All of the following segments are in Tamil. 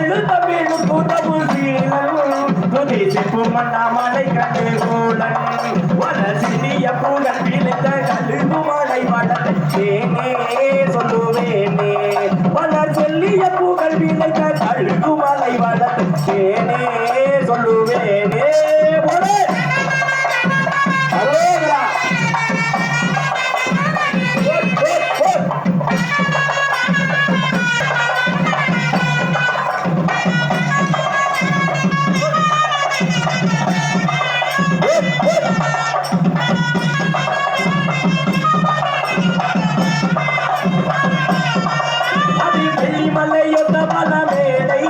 தமிழும் புதவு சீலன் துணி செப்பும் மண்ணாமலை கண்டு கூலன் வளர்ச்சிய பூங்கல் விழுந்த கழுகு மலை வளர்த்தேனே சொல்லுவேனே வளர் சொல்லிய பூங்கல் விளைந்த கழுகு மலை வளர்த்தேனே சொல்லுவேனே மலையொத்த பல மேடை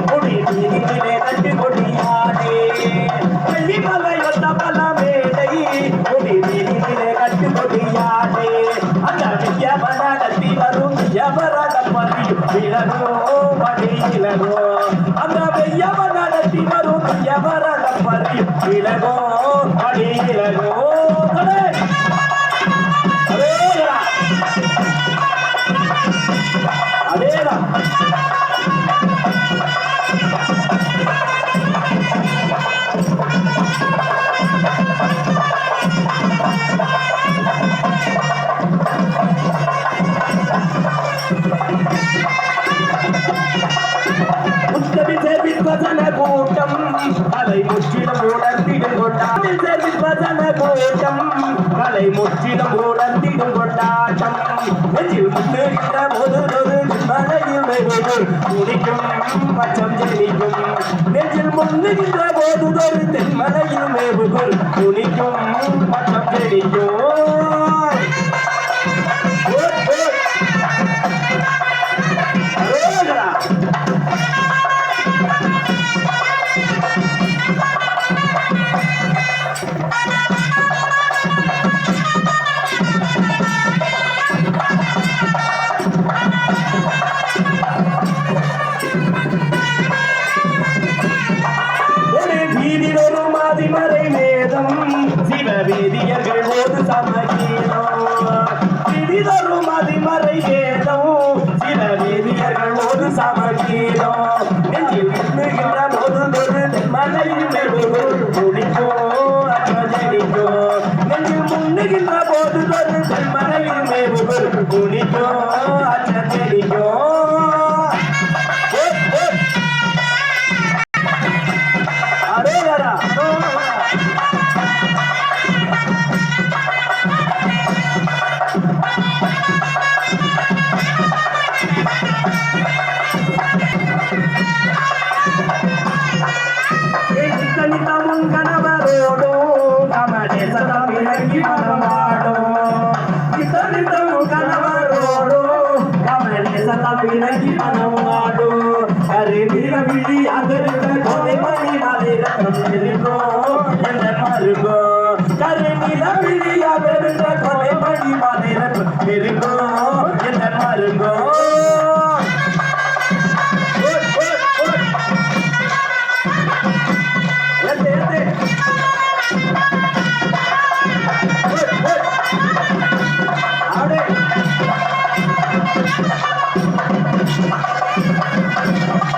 முடி நீரிலே கண்டு கொடியாடே வெள்ளி மலையொத்த பல மேடை முடி நீரிலே கண்டு கொடியாடே அந்த வியவனத்தி வரும் வியவரடம் மதியும் விலகோ மடியிலகோ அந்த வியவனத்தி வரும் வியவரடம் மதியும் விலகோ மடியிலகோ அதேதான் வசன கூட்டம் கலை முற்றிலும் உணர்த்திடும் கொண்டாட்டம் வசன கூட்டம் கலை முற்றிலும் உணர்த்திடும் கொண்டாட்டம் நெஞ்சில் முன்னுகின்ற போது மலையில் குடிக்கும் பச்சம் ஜெயிக்கும் நெஞ்சில் முன்னுகின்ற போது தென்மலையில் மேவுகுள் குடிக்கும் பச்சம் ஜெயிக்கும் மறை வேதம் சிவவேதியர்கள் ஓது சமகீதம் திடீதொரும் அதிமறை வேதம் சிவவேதியர்கள் ஓது சமகீதம் நெஞ்சில் விண்ணுகின்ற போது தென்மலையில் குடிக்கோ அச்சடிக்கோ நெஞ்சில் முன்னுகின்ற போது தென்மலையில் குடிக்கோ அச்சடிக்கோ கணவரோடோ கமலேச தமிழகி மனமாடோ கணவரோடோ கமலேச தமிழகி மனமாடோ கருவிழ விழி அதிர்ந்த கொலை மணி மலைரத்தம் இருக்கோ என்ற மருகோ கருவிழ விழி அதிர்ந்த கொலை மணி மலைரத்தம் இருக்கோ என்ற மருகோ Howdy.